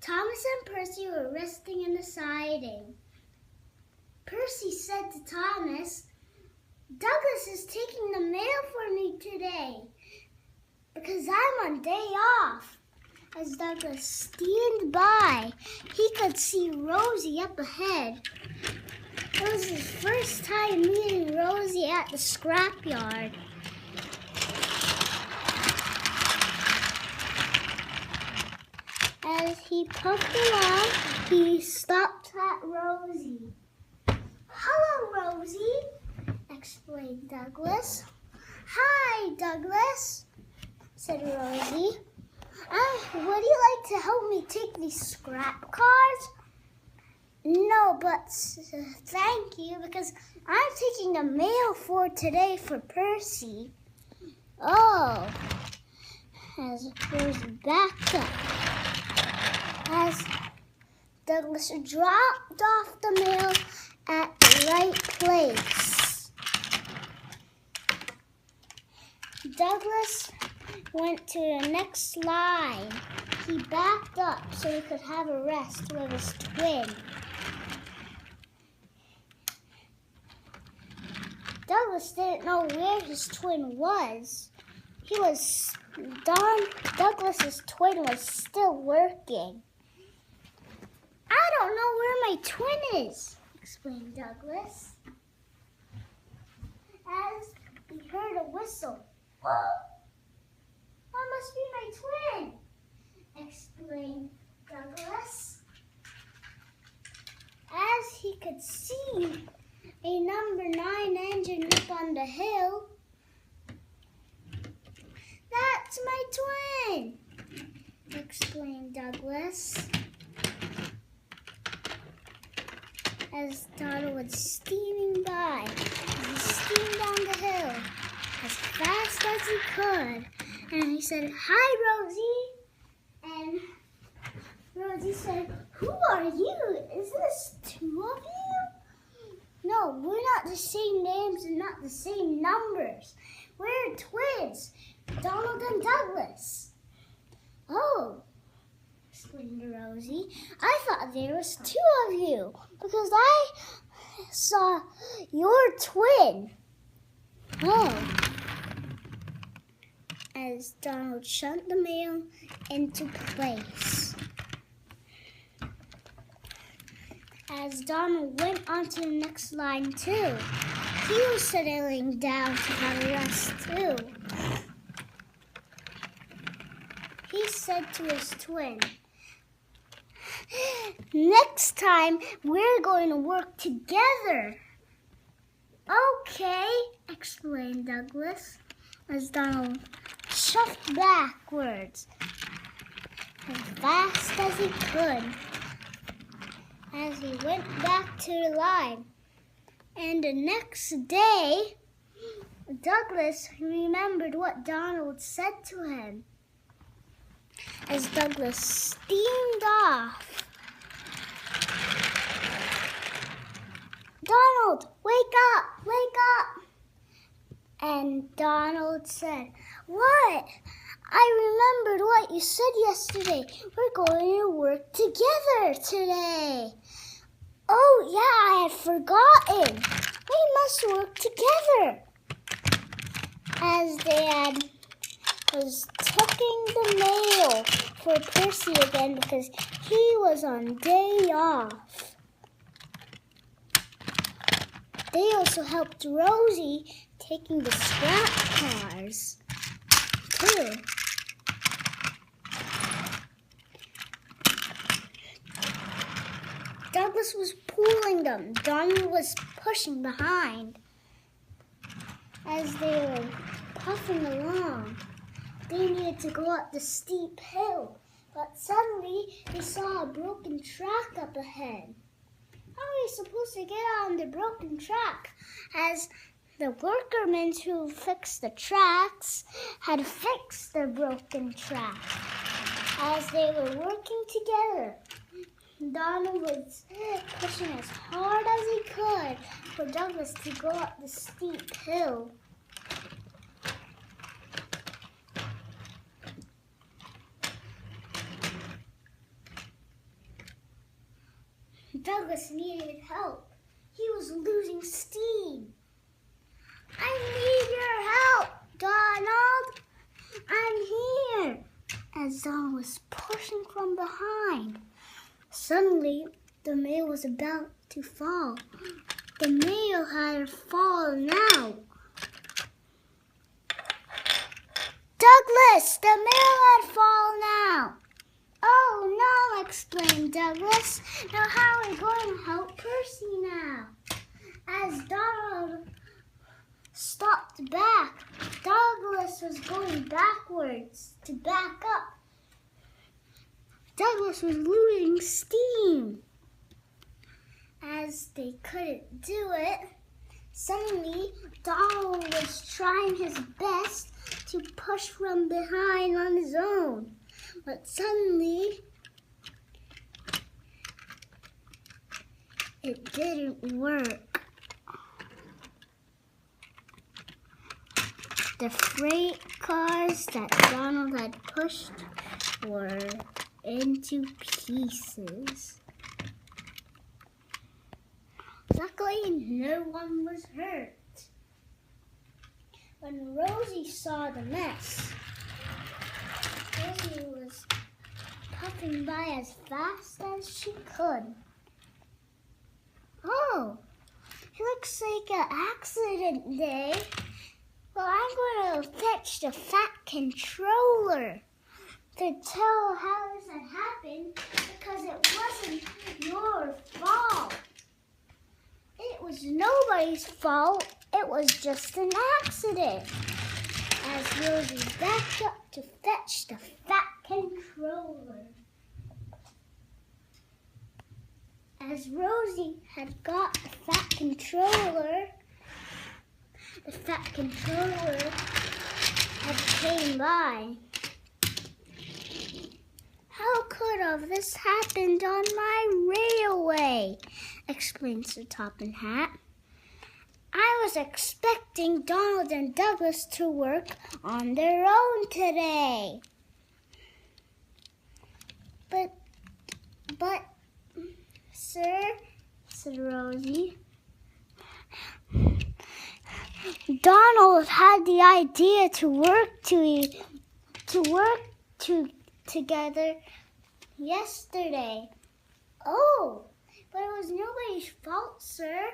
Thomas and Percy were resting in the siding. Percy said to Thomas, "Douglas is taking the mail for me today because I'm on day off." As Douglas steamed by, he could see Rosie up ahead. It was his first time meeting Rosie at the scrapyard. As he puffed along, he stopped at Rosie. "Hello, Rosie," explained Douglas. "Hi, Douglas," said Rosie. "Would you like to help me take these scrap cars?" "No, but thank you, because I'm taking the mail for today for Percy." "Oh," as Rosie backed up. As Douglas dropped off the mail at the right place. Douglas went to the next line. He backed up so he could have a rest with his twin. Douglas didn't know where his twin was. Douglas's twin was still working. "I don't know where my twin is," explained Douglas. As he heard a whistle. "That must be my twin," explained Douglas. As he could see a number 9 engine up on the hill. "That's my twin," explained Douglas. As Donald was steaming by, he steamed down the hill as fast as he could. And he said, "Hi, Rosie." And Rosie said, "Who are you? Is this 2 of you?" "No, we're not the same names and not the same numbers. We're twins, Donald and Douglas." "Oh," explained Rosie. "I thought there was 2 of you because I saw your twin." "Oh." As Donald shoved the mail into place. As Donald went on to the next line too, he was settling down to have a rest too. He said to his twin, "Next time, we're going to work together." "Okay," explained Douglas, as Donald shoved backwards as fast as he could. As he went back to the line. And the next day, Douglas remembered what Donald said to him. As Douglas steamed off. "Donald, wake up, wake up." And Donald said, "What? I remembered what you said yesterday. We're going to work together today." "Oh, yeah, I had forgotten. We must work together." As Dad was tucking the mail for Percy again because he was on day off. They also helped Rosie taking the scrap cars, too. Douglas was pulling them. Donald was pushing behind. As they were puffing along, they needed to go up the steep hill. But suddenly, they saw a broken track up ahead. How are we supposed to get on the broken track? As the workmen who fixed the tracks had fixed the broken track. As they were working together, Donald was pushing as hard as he could for Douglas to go up the steep hill. Douglas needed help. He was losing steam. I need your help, Donald. I'm here. As Donald was pushing from behind, suddenly the mail was about to fall. The mail had fallen out. Douglas, the mail had fallen out. Oh no, exclaimed Douglas. Now how are we going to help Percy now? As Donald stopped back, Douglas was going backwards to back up. Douglas was losing steam. As they couldn't do it, suddenly Donald was trying his best to push from behind on his own. But suddenly, it didn't work. The freight cars that Donald had pushed were into pieces. Luckily, no one was hurt. When Rosie saw the mess, Rosie was puffing by as fast as she could. Oh, it looks like an accident day. Well, I'm going to fetch the fat controller to tell how this had happened because it wasn't your fault. It was nobody's fault. It was just an accident. As Rosie backed up to fetch the fat controller. As Rosie had got the fat controller had came by. How could have this happened on my railway? Explained Sir Topham Hatt. I was expecting Donald and Douglas to work on their own today. But, sir, said Rosie, Donald had the idea to work together yesterday. Oh, but it was nobody's fault, sir.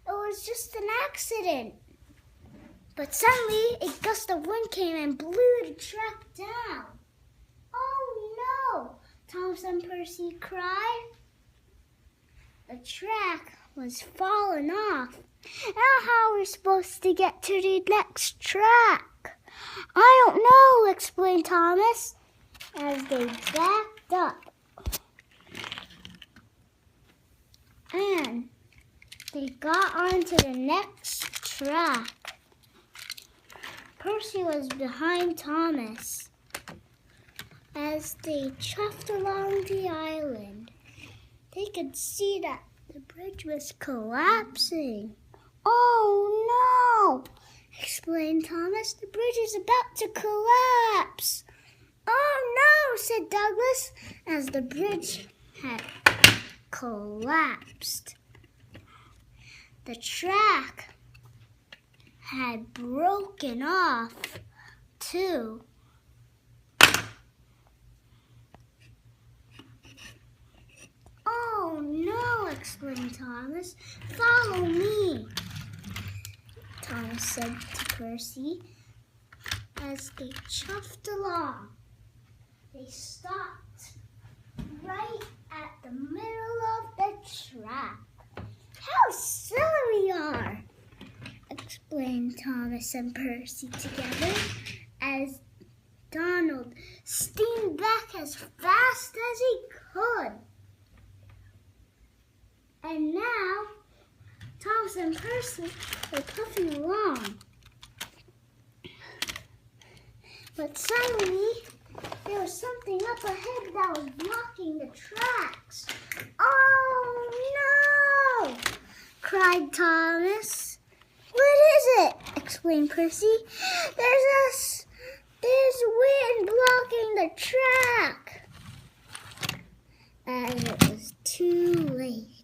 It was just an accident. But suddenly, a gust of wind came and blew the track down. Oh no, Thomas and Percy cried. The track was falling off. Now how are we supposed to get to the next track? I don't know, explained Thomas, as they backed up. And they got onto the next track. Percy was behind Thomas. As they chuffed along the island, they could see that the bridge was collapsing. Oh no, explained Thomas. The bridge is about to collapse. Oh no, said Douglas, as the bridge had collapsed. The track had broken off too. Oh no, exclaimed Thomas. Follow me, Thomas said to Percy. As they chuffed along, they stopped right at the middle of the track. How silly we are, explained Thomas and Percy together, as Donald steamed back as fast as he could. And now, Thomas and Percy were puffing along. But suddenly, there was something up ahead that was blocking the tracks. Oh no! Cried Thomas. What is it? Exclaimed Percy. There's wind blocking the track. And it was too late.